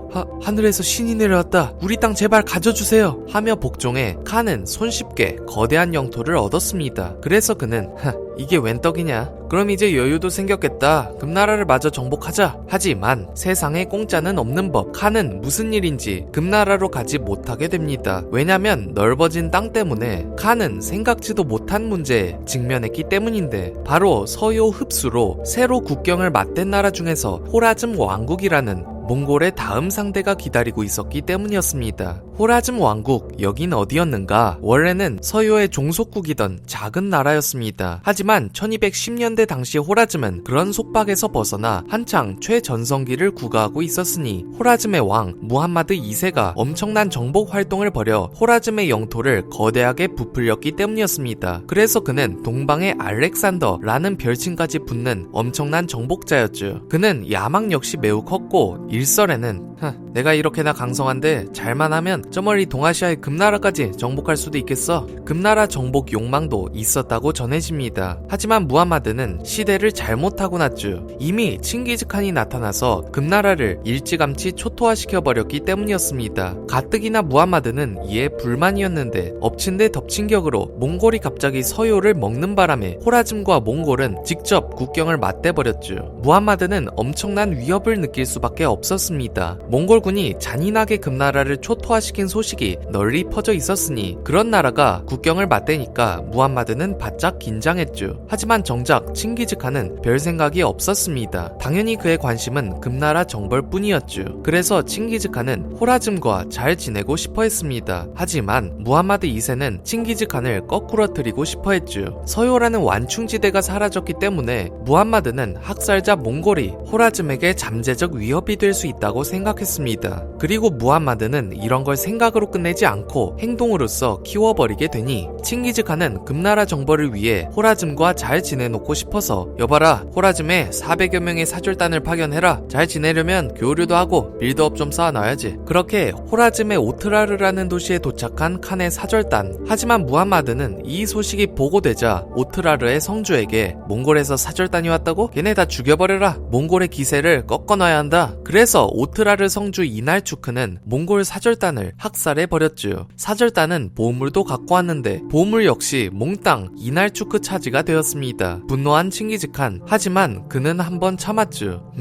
하늘에서 신이 내려왔다. 우리 땅 제발 가져주세요 하며 복종해 칸은 손쉽게 거대한 영토를 얻었습니다. 그래서 그는 이게 웬 떡이냐? 그럼 이제 여유도 생겼겠다. 금나라를 마저 정복하자. 하지만 세상에 공짜는 없는 법. 칸은 무슨 일인지 금나라로 가지 못하게 됩니다. 왜냐면 넓어진 땅 때문에 칸은 생각지도 못한 문제에 직면했기 때문인데 바로 서요 흡수로 새로 국경을 맞댄 나라 중에서 호라즘 왕국이라는 몽골의 다음 상대가 기다리고 있었기 때문이었습니다. 호라즘 왕국, 여긴 어디였는가? 원래는 서요의 종속국이던 작은 나라였습니다. 하지만 1210년대 당시 호라즘은 그런 속박에서 벗어나 한창 최전성기를 구가하고 있었으니 호라즘의 왕 무함마드 2세가 엄청난 정복 활동을 벌여 호라즘의 영토를 거대하게 부풀렸기 때문이었습니다. 그래서 그는 동방의 알렉산더라는 별칭까지 붙는 엄청난 정복자였죠. 그는 야망 역시 매우 컸고 일설에는 내가 이렇게나 강성한데 잘만 하면 저 멀리 동아시아의 금나라까지 정복할 수도 있겠어. 금나라 정복 욕망도 있었다고 전해집니다. 하지만 무함마드는 시대를 잘못 타고났죠. 이미 칭기즈칸이 나타나서 금나라를 일찌감치 초토화시켜버렸기 때문이었습니다. 가뜩이나 무함마드는 이에 불만이었는데 엎친 데 덮친 격으로 몽골이 갑자기 서요를 먹는 바람에 호라즘과 몽골은 직접 국경을 맞대버렸죠. 무함마드는 엄청난 위협을 느낄 수밖에 없었습니다. 몽골군이 잔인하게 금나라를 초토화시킨 소식이 널리 퍼져 있었으니 그런 나라가 국경을 맞대니까 무함마드는 바짝 긴장했죠. 하지만 정작 칭기즈칸은 별 생각이 없었습니다. 당연히 그의 관심은 금나라 정벌뿐이었죠. 그래서 칭기즈칸은 호라즘과 잘 지내고 싶어 했습니다. 하지만 무함마드 2세는 칭기즈칸을 거꾸러뜨리고 싶어 했죠. 서요라는 완충지대가 사라졌기 때문에 무함마드는 학살자 몽골이 호라즘에게 잠재적 위협이 될 수 있다고 생각했습니다. 그리고 무함마드는 이런 걸 생각으로 끝내지 않고 행동으로써 키워버리게 되니 칭기즈칸은 금나라 정벌을 위해 호라즘과 잘 지내놓고 싶어서 여봐라, 호라즘에 400여 명의 사절단을 파견해라. 잘 지내려면 교류도 하고 밀드업 좀 쌓아놔야지. 그렇게 호라즘의 오트라르라는 도시에 도착한 칸의 사절단. 하지만 무함마드는 이 소식이 보고되자 오트라르의 성주에게 몽골에서 사절단이 왔다고? 걔네 다 죽여버려라. 몽골의 기세를 꺾어놔야 한다. 그래서 오트라르 성주 이날추크는 몽골 사절단을 학살해버렸죠. 사절단은 보물도 갖고 왔는데 보물 역시 몽땅 이날추크 차지가 되었습니다. 분노한 칭기즈칸. 하지만 그는 한번 참았죠.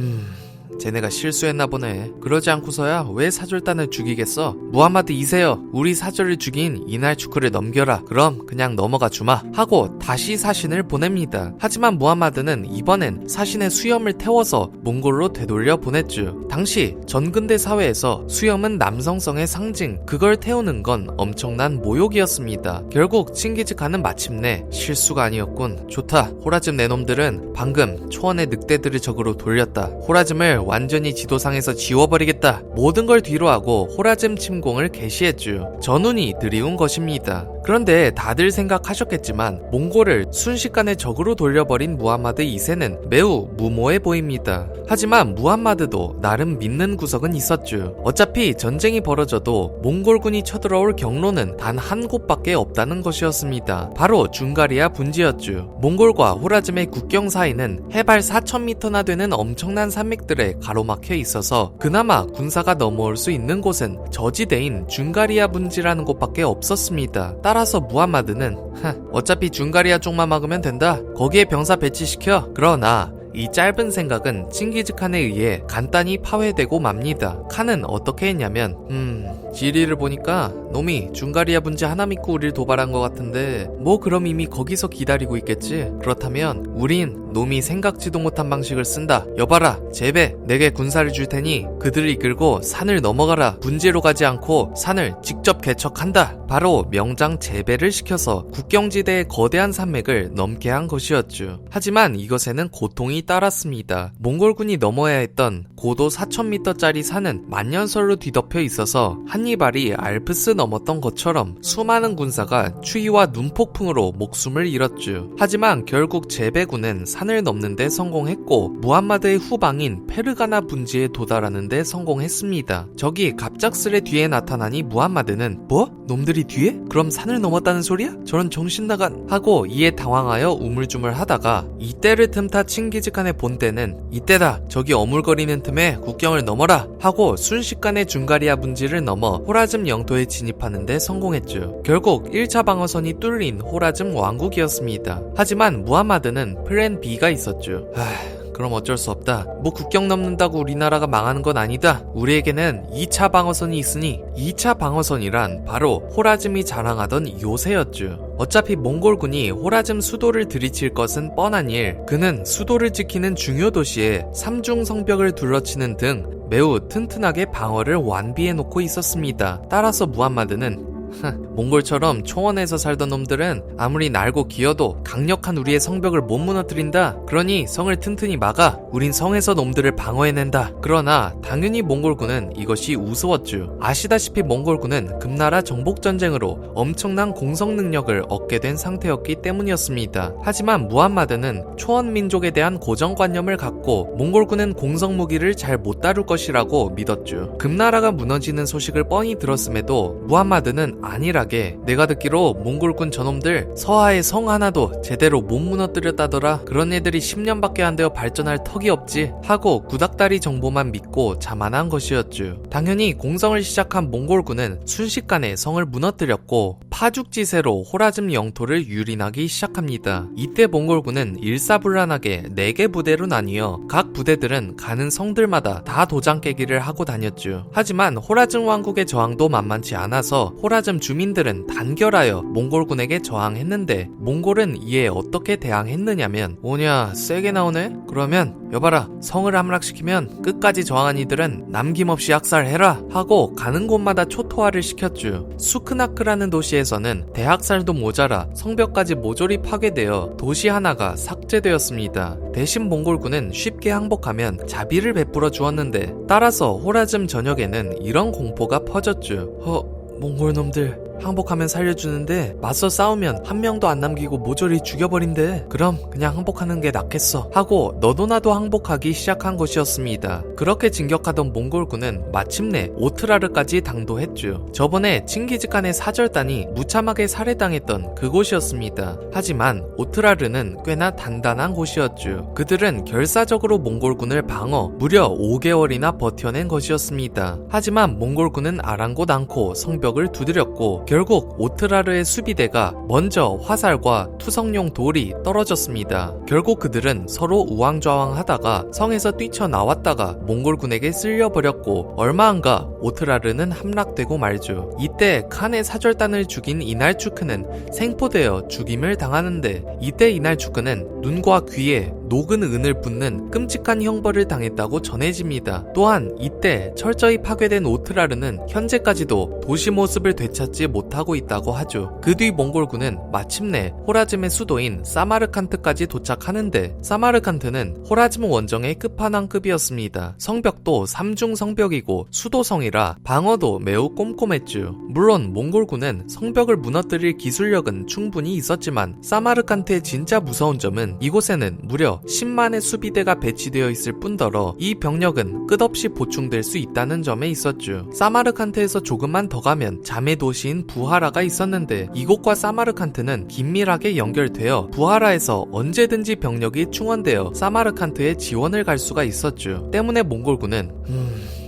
쟤네가 실수했나 보네. 그러지 않고서야 왜 사절단을 죽이겠어? 무함마드 2세여, 우리 사절을 죽인 이날추크를 넘겨라. 그럼 그냥 넘어가 주마 하고 다시 사신을 보냅니다. 하지만 무함마드는 이번엔 사신의 수염을 태워서 몽골로 되돌려 보냈죠. 당시 전근대 사회에서 수염은 남성성의 상징, 그걸 태우는 건 엄청난 모욕이었습니다. 결국 칭기즈칸은 마침내 실수가 아니었군. 좋다. 호라즘 내놈들은 방금 초원의 늑대들을 적으로 돌렸다. 호라즘을 완전히 지도상에서 지워버리겠다. 모든 걸 뒤로하고 호라즘 침공을 개시했죠. 전운이 드리운 것입니다. 그런데 다들 생각하셨겠지만 몽골을 순식간에 적으로 돌려버린 무함마드 2세는 매우 무모해 보입니다. 하지만 무함마드도 나름 믿는 구석은 있었죠. 어차피 전쟁이 벌어져도 몽골군이 쳐들어올 경로는 단 한 곳밖에 없다는 것이었습니다. 바로 중가리아 분지였죠. 몽골과 호라즘의 국경 사이는 해발 4,000m나 되는 엄청난 산맥들에 가로막혀 있어서 그나마 군사가 넘어올 수 있는 곳은 저지대인 중가리아 분지라는 곳밖에 없었습니다. 따라서 무함마드는 어차피 중가리아 쪽만 막으면 된다. 거기에 병사 배치시켜. 그러나 이 짧은 생각은 칭기즈칸에 의해 간단히 파회되고 맙니다. 칸은 어떻게 했냐면 지리를 보니까 놈이 중가리아 분지 하나 믿고 우릴 도발한 것 같은데 뭐 그럼 이미 거기서 기다리고 있겠지. 그렇다면 우린 놈이 생각지도 못한 방식을 쓴다. 여봐라 제베 내게 군사를 줄 테니 그들을 이끌고 산을 넘어가라. 분지로 가지 않고 산을 직접 개척한다. 바로 명장 제베를 시켜서 국경지대의 거대한 산맥을 넘게 한 것이었죠. 하지만 이것에는 고통이 따랐습니다. 몽골군이 넘어야 했던 고도 4,000m짜리 산은 만년설로 뒤덮여 있어서 한니발이 알프스 넘었던 것처럼 수많은 군사가 추위와 눈폭풍으로 목숨을 잃었죠. 하지만 결국 제베군은 산을 넘는 데 성공했고 무함마드의 후방인 페르가나 분지에 도달하는 데 성공했습니다. 적이 갑작스레 뒤에 나타나니 무함마드는 뭐? 놈들이 뒤에? 그럼 산을 넘었다는 소리야? 저런 정신나간 하고 이에 당황하여 우물쭈물 하다가 이때를 틈타 칭기즈칸의 본때는 이때다. 저기 어물거리는 틈에 국경을 넘어라 하고 순식간에 중가리아 분지를 넘어 호라즘 영토에 진입하는 데 성공했죠. 결국 1차 방어선이 뚫린 호라즘 왕국이었습니다. 하지만 무함마드는 플랜 B가 있었죠. 그럼 어쩔 수 없다. 뭐 국경 넘는다고 우리나라가 망하는 건 아니다. 우리에게는 2차 방어선이 있으니 2차 방어선이란 바로 호라즘이 자랑하던 요새였죠. 어차피 몽골군이 호라즘 수도를 들이칠 것은 뻔한 일. 그는 수도를 지키는 중요 도시에 3중 성벽을 둘러치는 등 매우 튼튼하게 방어를 완비해 놓고 있었습니다. 따라서 무함마드는 몽골처럼 초원에서 살던 놈들은 아무리 날고 기어도 강력한 우리의 성벽을 못 무너뜨린다. 그러니 성을 튼튼히 막아. 우린 성에서 놈들을 방어해낸다. 그러나 당연히 몽골군은 이것이 우스웠죠. 아시다시피 몽골군은 금나라 정복전쟁으로 엄청난 공성 능력을 얻게 된 상태였기 때문이었습니다. 하지만 무함마드는 초원 민족에 대한 고정관념을 갖고 몽골군은 공성 무기를 잘 못 다룰 것이라고 믿었죠. 금나라가 무너지는 소식을 뻔히 들었음에도 무함마드는 안일하게 내가 듣기로 몽골군 저놈들 서하의 성 하나도 제대로 못 무너뜨렸다더라. 그런 애들이 10년밖에 안 되어 발전할 턱이 없지 하고 구닥다리 정보만 믿고 자만한 것이었죠. 당연히 공성을 시작한 몽골군은 순식간에 성을 무너뜨렸고 파죽지세로 호라즘 영토를 유린하기 시작합니다. 이때 몽골군은 일사불란하게 4개 부대로 나뉘어 각 부대들은 가는 성들마다 다 도장 깨기를 하고 다녔죠. 하지만 호라즘 왕국의 저항도 만만치 않아서 호라즘 주민들은 단결하여 몽골군에게 저항했는데 몽골은 이에 어떻게 대항했느냐면 뭐냐 세게 나오네? 그러면 여봐라 성을 함락시키면 끝까지 저항한 이들은 남김없이 학살해라 하고 가는 곳마다 초토화를 시켰죠. 수크나크라는 도시에서는 대학살도 모자라 성벽까지 모조리 파괴되어 도시 하나가 삭제되었습니다. 대신 몽골군은 쉽게 항복하면 자비를 베풀어 주었는데 따라서 호라즘 전역에는 이런 공포가 퍼졌죠. 몽골 놈들 항복하면 살려주는데 맞서 싸우면 한 명도 안 남기고 모조리 죽여버린대. 그럼 그냥 항복하는 게 낫겠어 하고 너도 나도 항복하기 시작한 것이었습니다. 그렇게 진격하던 몽골군은 마침내 오트라르까지 당도했죠. 저번에 칭기즈칸의 사절단이 무참하게 살해당했던 그곳이었습니다. 하지만 오트라르는 꽤나 단단한 곳이었죠. 그들은 결사적으로 몽골군을 방어 무려 5개월이나 버텨낸 것이었습니다. 하지만 몽골군은 아랑곳 않고 성벽을 두드렸고 결국 오트라르의 수비대가 먼저 화살과 투성용 돌이 떨어졌습니다. 결국 그들은 서로 우왕좌왕하다가 성에서 뛰쳐나왔다가 몽골군에게 쓸려버렸고 얼마 안가 오트라르는 함락되고 말죠. 이때 칸의 사절단을 죽인 이날추크는 생포되어 죽임을 당하는데 이때 이날추크는 눈과 귀에 녹은 은을 붓는 끔찍한 형벌을 당했다고 전해집니다. 또한 이때 철저히 파괴된 오트라르는 현재까지도 도시 모습을 되찾지 못하고 있다고 하죠. 그 뒤 몽골군은 마침내 호라즘의 수도인 사마르칸트까지 도착하는데 사마르칸트는 호라즘 원정의 끝판왕급이었습니다. 성벽도 3중 성벽이고 수도성이라 방어도 매우 꼼꼼했죠. 물론 몽골군은 성벽을 무너뜨릴 기술력은 충분히 있었지만 사마르칸트의 진짜 무서운 점은 이곳에는 무려 10만의 수비대가 배치되어 있을 뿐더러 이 병력은 끝없이 보충될 수 있다는 점에 있었죠. 사마르칸트에서 조금만 더 가면 자매 도시인 부하라가 있었는데 이곳과 사마르칸트는 긴밀하게 연결되어 부하라에서 언제든지 병력이 충원되어 사마르칸트에 지원을 갈 수가 있었죠. 때문에 몽골군은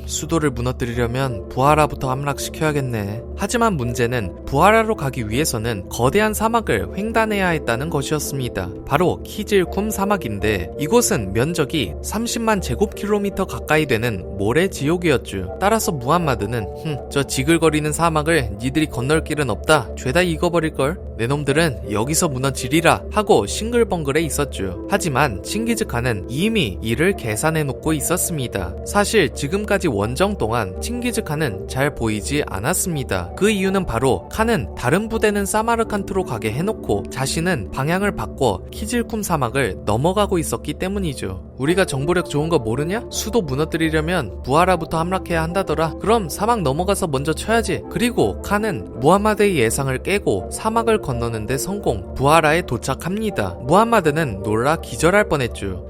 수도를 무너뜨리려면 부하라부터 함락시켜야겠네. 하지만 문제는 부하라로 가기 위해서는 거대한 사막을 횡단해야 했다는 것이었습니다. 바로 키질쿰 사막인데 이곳은 면적이 30만 제곱킬로미터 가까이 되는 모래 지옥이었죠. 따라서 무함마드는 저 지글거리는 사막을 니들이 건널 길은 없다. 죄다 익어버릴걸. 내 놈들은 여기서 무너지리라 하고 싱글벙글해 있었죠. 하지만 칭기즈칸은 이미 이를 계산해놓고 있었습니다. 사실 지금까지 원정 동안 칭기즈칸은 잘 보이지 않았습니다. 그 이유는 바로 칸은 다른 부대는 사마르칸트로 가게 해놓고 자신은 방향을 바꿔 키질쿰 사막을 넘어가고 있었기 때문이죠. 우리가 정보력 좋은 거 모르냐? 수도 무너뜨리려면 부하라부터 함락해야 한다더라. 그럼 사막 넘어가서 먼저 쳐야지. 그리고 칸은 무함마드의 예상을 깨고 사막을 건너는데 성공, 부하라에 도착합니다. 무함마드는 놀라 기절할 뻔했죠.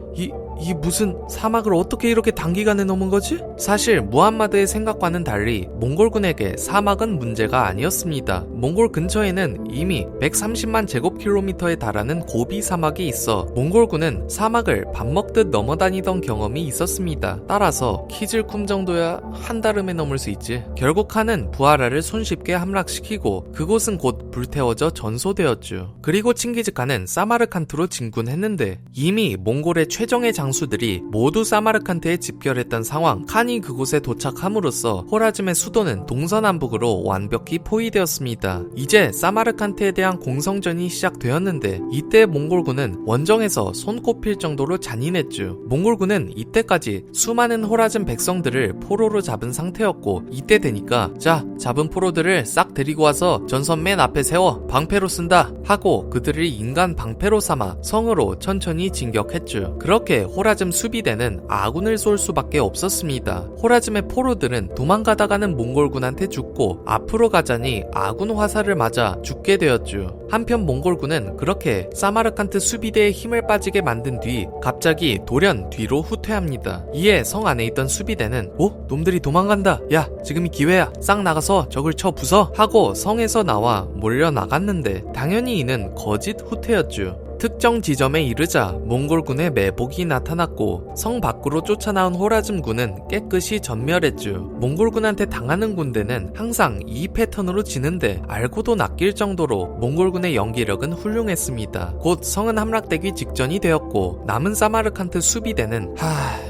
이 무슨 사막을 어떻게 이렇게 단기간에 넘은 거지? 사실 무함마드의 생각과는 달리 몽골군에게 사막은 문제가 아니었습니다. 몽골 근처에는 이미 130만 제곱킬로미터에 달하는 고비 사막이 있어 몽골군은 사막을 밥 먹듯 넘어다니던 경험이 있었습니다. 따라서 키질쿰 정도야 한달음에 넘을 수 있지. 결국 칸은 부하라를 손쉽게 함락시키고 그곳은 곧 불태워져 전소되었죠. 그리고 칭기즈칸은 사마르칸트로 진군했는데 이미 몽골의 최정의 장수들이 모두 사마르칸트에 집결했던 상황. 칸이 그곳에 도착함으로써 호라즘의 수도는 동서남북으로 완벽히 포위되었습니다. 이제 사마르칸트에 대한 공성전이 시작되었는데 이때 몽골군은 원정에서 손꼽힐 정도로 잔인했죠. 몽골군은 이때까지 수많은 호라즘 백성들을 포로로 잡은 상태였고 이때 되니까 자, 잡은 포로들을 싹 데리고 와서 전선 맨 앞에 세워 방패로 쓴다 하고 그들을 인간 방패로 삼아 성으로 천천히 진격했죠. 그렇게 호라즘 수비대는 아군을 쏠 수밖에 없었습니다. 호라즘의 포로들은 도망가다가는 몽골군한테 죽고 앞으로 가자니 아군 화살을 맞아 죽게 되었죠. 한편 몽골군은 그렇게 사마르칸트 수비대에 힘을 빠지게 만든 뒤 갑자기 돌연 뒤로 후퇴합니다. 이에 성 안에 있던 수비대는 놈들이 도망간다. 야, 지금이 기회야. 싹 나가서 적을 쳐 부숴 하고 성에서 나와 몰려 나갔는데 당연히 이는 거짓 후퇴였죠. 특정 지점에 이르자 몽골군의 매복이 나타났고 성 밖으로 쫓아나온 호라즘군은 깨끗이 전멸했죠. 몽골군한테 당하는 군대는 항상 이 패턴으로 지는데 알고도 낚일 정도로 몽골군의 연기력은 훌륭했습니다. 곧 성은 함락되기 직전이 되었고 남은 사마르칸트 수비대는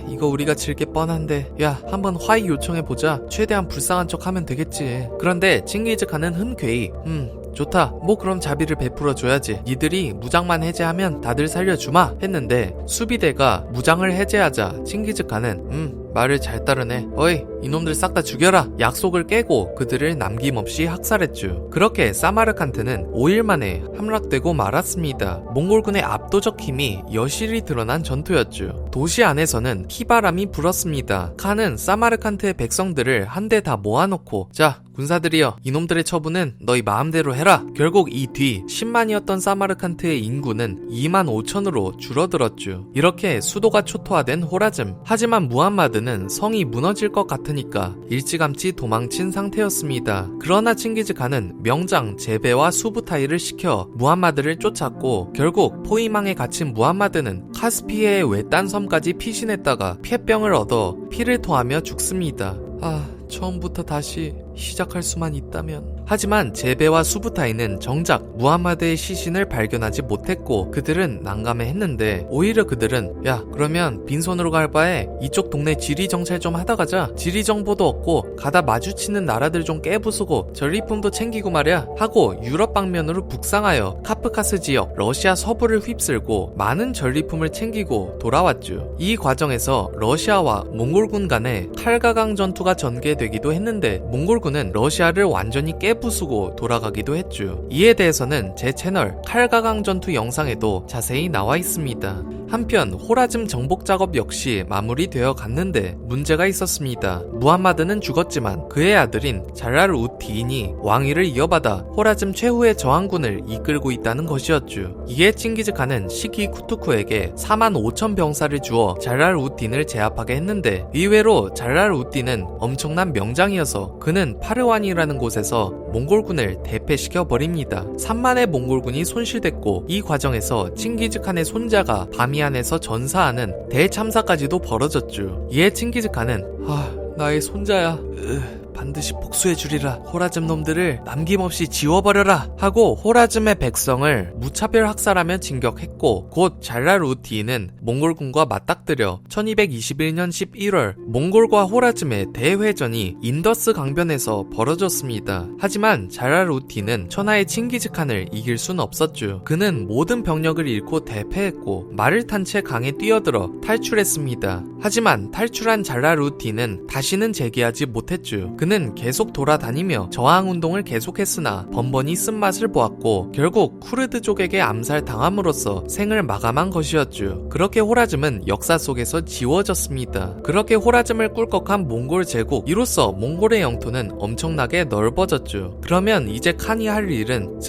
이거 우리가 질 게 뻔한데 야, 한번 화의 요청해보자. 최대한 불쌍한 척 하면 되겠지. 그런데 칭기즈칸은 흔쾌히 좋다. 그럼 자비를 베풀어줘야지. 니들이 무장만 해제하면 다들 살려주마 했는데 수비대가 무장을 해제하자 칭기즈칸은 말을 잘 따르네. 어이, 이놈들 싹 다 죽여라. 약속을 깨고 그들을 남김없이 학살했죠. 그렇게 사마르칸트는 5일 만에 함락되고 말았습니다. 몽골군의 압도적 힘이 여실히 드러난 전투였죠. 도시 안에서는 피바람이 불었습니다. 칸은 사마르칸트의 백성들을 한데 다 모아놓고 자, 군사들이여, 이놈들의 처분은 너희 마음대로 해라. 결국 이 뒤 10만이었던 사마르칸트의 인구는 2만 5천으로 줄어들었죠. 이렇게 수도가 초토화된 호라즘. 하지만 무함마드는 성이 무너질 것 같으니까 일찌감치 도망친 상태였습니다. 그러나 칭기즈칸은 명장 제베와 수부타이를 시켜 무함마드를 쫓았고 결국 포위망에 갇힌 무함마드는 카스피해의 외딴 섬까지 피신했다가 폐병을 얻어 피를 토하며 죽습니다. 처음부터 다시 시작할 수만 있다면. 하지만 제베와 수부타이는 정작 무함마드의 시신을 발견하지 못했고 그들은 난감해했는데 오히려 그들은 야 그러면 빈손으로 갈 바에 이쪽 동네 지리 정찰 좀 하다 가자. 지리 정보도 얻고 가다 마주치는 나라들 좀 깨부수고 전리품도 챙기고 말이야 하고 유럽 방면으로 북상하여 카프카스 지역 러시아 서부를 휩쓸고 많은 전리품을 챙기고 돌아왔죠. 이 과정에서 러시아와 몽골군 간에 칼가강 전투가 전개되기도 했는데 몽골군은 러시아를 완전히 깨부수고 돌아가기도 했죠. 이에 대해서는 제 채널 칼가강 전투 영상에도 자세히 나와 있습니다. 한편 호라즘 정복 작업 역시 마무리되어 갔는데 문제가 있었습니다. 무함마드는 죽었지만 그의 아들인 잘랄 우디인이 왕위를 이어받아 호라즘 최후의 저항군을 이끌고 있다는 것이었죠. 이에 칭기즈칸은 시키 쿠투쿠에게 4만 5천 병사를 주어 잘랄 우딘을 제압하게 했는데 의외로 잘랄 우딘은 엄청난 명장이어서 그는 파르완이라는 곳에서 몽골군을 대패시켜 버립니다. 3만의 몽골군이 손실됐고 이 과정에서 칭기즈칸의 손자가 바미안에서 전사하는 대참사까지도 벌어졌죠. 이에 칭기즈칸은 나의 손자야. 반드시 복수해주리라. 호라즘 놈들을 남김없이 지워버려라 하고 호라즘의 백성을 무차별 학살하며 진격했고 곧 잘랄 우디인은 몽골군과 맞닥뜨려 1221년 11월 몽골과 호라즘의 대회전이 인더스 강변에서 벌어졌습니다. 하지만 잘랄 우디인은 천하의 칭기즈칸을 이길 순 없었죠. 그는 모든 병력을 잃고 대패했고 말을 탄 채 강에 뛰어들어 탈출했습니다. 하지만 탈출한 잘랄 우디인은 다시는 재기하지 못했죠. 그는 계속 돌아다니며 저항운동을 계속했으나 번번이 쓴맛을 보았고 결국 쿠르드족에게 암살당함으로써 생을 마감한 것이었죠. 그렇게 호라즘은 역사 속에서 지워졌습니다. 그렇게 호라즘을 꿀꺽한 몽골 제국, 이로써 몽골의 영토는 엄청나게 넓어졌죠. 그러면 이제 칸이 할 일은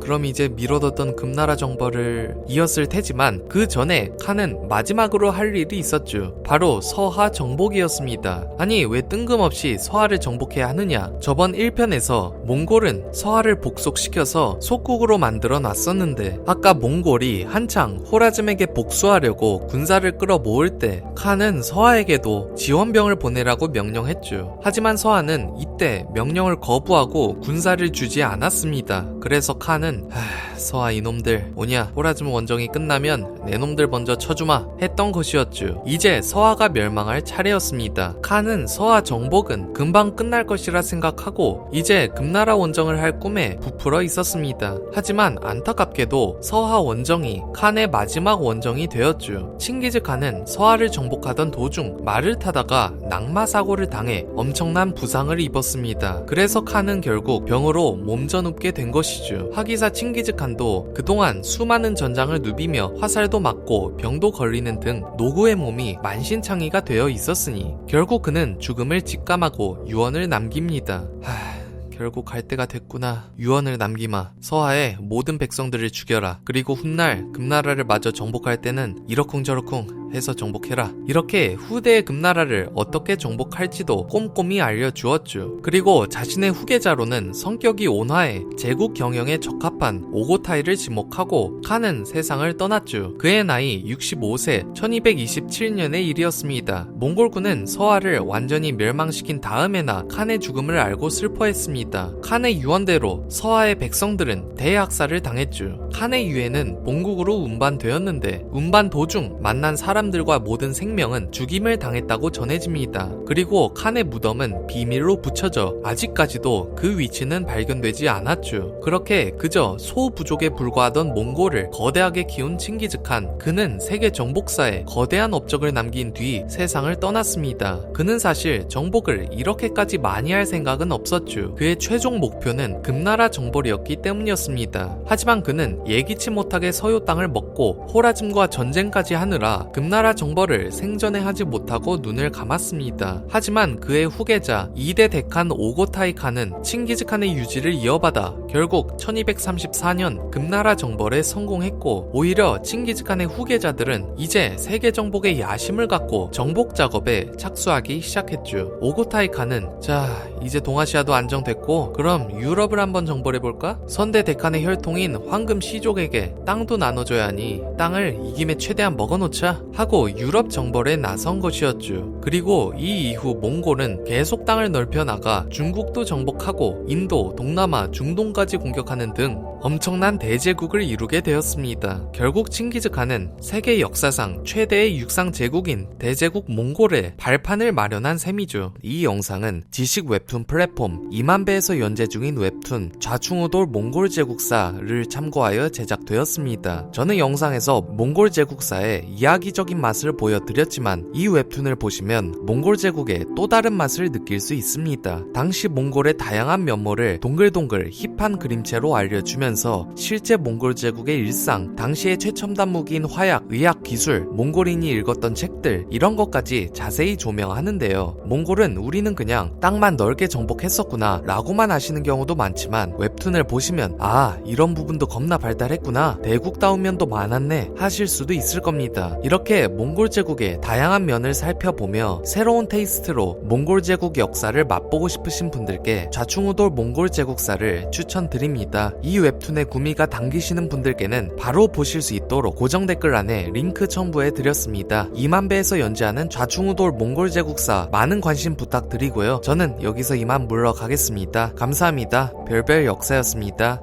그럼 이제 미뤄뒀던 금나라 정벌을 이었을 테지만 그 전에 칸은 마지막으로 할 일이 있었죠. 바로 서하 정복이었습니다. 아니 왜 뜬금없이 서하를 정복해야 하느냐. 저번 1편에서 몽골은 서하를 복속시켜서 속국으로 만들어 놨었는데 아까 몽골이 한창 호라즘에게 복수하려고 군사를 끌어모을 때 칸은 서하에게도 지원병을 보내라고 명령했죠. 하지만 서하는 이때 명령을 거부하고 군사를 주지 않았습니다. 그래서 칸은 서하 이놈들 뭐냐 호라즘 원정이 끝나면 내 놈들 먼저 쳐주마 했던 것이었죠. 이제 서하가 멸망할 차례였습니다. 칸은 서하 정복은 금방 끝날 것이라 생각하고 이제 금나라 원정을 할 꿈에 부풀어 있었습니다. 하지만 안타깝게도 서하 원정이 칸의 마지막 원정이 되었죠. 칭기즈 칸은 서하를 정복하던 도중 말을 타다가 낙마 사고를 당해 엄청난 부상을 입었습니다. 그래서 칸은 결국 병으로 몸져눕게 된 것이죠. 하기사 칭기즈 칸도 그동안 수많은 전장을 누비며 화살도 맞고 병도 걸리는 등 노구의 몸이 만신창이가 되어 있었으니 결국 그는 죽음을 직감하고 유언을 남깁니다. 결국 갈 때가 됐구나. 유언을 남기마. 서하의 모든 백성들을 죽여라. 그리고 훗날 금나라를 마저 정복할 때는 이러쿵저러쿵 해서 정복해라. 이렇게 후대의 금나라를 어떻게 정복할지도 꼼꼼히 알려주었죠. 그리고 자신의 후계자로는 성격이 온화해 제국 경영에 적합한 오고타이를 지목하고 칸은 세상을 떠났죠. 그의 나이 65세 1227년의 일이었습니다. 몽골군은 서하를 완전히 멸망시킨 다음에나 칸의 죽음을 알고 슬퍼했습니다. 칸의 유언대로 서하의 백성들은 대학살을 당했죠. 칸의 유해는 본국으로 운반되었는데 운반 도중 만난 사람들과 모든 생명은 죽임을 당했다고 전해집니다. 그리고 칸의 무덤은 비밀로 붙여져 아직까지도 그 위치는 발견되지 않았죠. 그렇게 그저 소부족에 불과하던 몽골을 거대하게 키운 칭기즈칸, 그는 세계 정복사에 거대한 업적을 남긴 뒤 세상을 떠났습니다. 그는 사실 정복을 이렇게까지 많이 할 생각은 없었죠. 그의 최종 목표는 금나라 정벌이었기 때문이었습니다. 하지만 그는 예기치 못하게 서요 땅을 먹고 호라즘과 전쟁까지 하느라 금나라 정벌을 생전에 하지 못하고 눈을 감았습니다. 하지만 그의 후계자 2대 대칸 오고타이 칸은 칭기즈칸의 유지를 이어받아 결국 1234년 금나라 정벌에 성공했고, 오히려 칭기즈칸의 후계자들은 이제 세계 정복의 야심을 갖고 정복 작업에 착수하기 시작했죠. 오고타이 칸은 자, 이제 동아시아도 안정됐고 그럼 유럽을 한번 정벌해볼까? 선대 대칸의 혈통인 황금 시족에게 땅도 나눠줘야 하니 땅을 이 김에 최대한 먹어놓자 하고 유럽 정벌에 나선 것이었죠. 그리고 이 이후 몽골은 계속 땅을 넓혀 나가 중국도 정복하고 인도, 동남아, 중동까지 공격하는 등 엄청난 대제국을 이루게 되었습니다. 결국 칭기즈칸은 세계 역사상 최대의 육상 제국인 대제국 몽골에 발판을 마련한 셈이죠. 이 영상은 지식 웹툰 플랫폼 2만배에서 연재 중인 웹툰 좌충우돌 몽골 제국사를 참고하여 제작되었습니다. 저는 영상에서 몽골 제국사의 이야기적인 맛을 보여드렸지만 이 웹툰을 보시면 몽골 제국의 또 다른 맛을 느낄 수 있습니다. 당시 몽골의 다양한 면모를 동글동글 힙한 그림체로 알려주면서 실제 몽골 제국의 일상, 당시의 최첨단 무기인 화약, 의학 기술, 몽골인이 읽었던 책들 이런 것까지 자세히 조명하는데요. 몽골은 우리는 그냥 땅만 넓게 정복했었구나 라고만 아시는 경우도 많지만 웹툰을 보시면 아, 이런 부분도 겁나 발달했구나, 대국다운 면도 많았네 하실 수도 있을 겁니다. 이렇게 몽골 제국의 다양한 면을 살펴보며 새로운 테이스트로 몽골 제국 역사를 맛보고 싶으신 분들께 좌충우돌 몽골 제국사를 추천드립니다. 이 웹툰의 구미가 당기시는 분들께는 바로 보실 수 있도록 고정 댓글란에 링크 첨부해 드렸습니다. 2만배에서 연재하는 좌충우돌 몽골 제국사 많은 관심 부탁드리고요. 저는 여기서 이만 물러가겠습니다. 감사합니다. 별별 역사였습니다.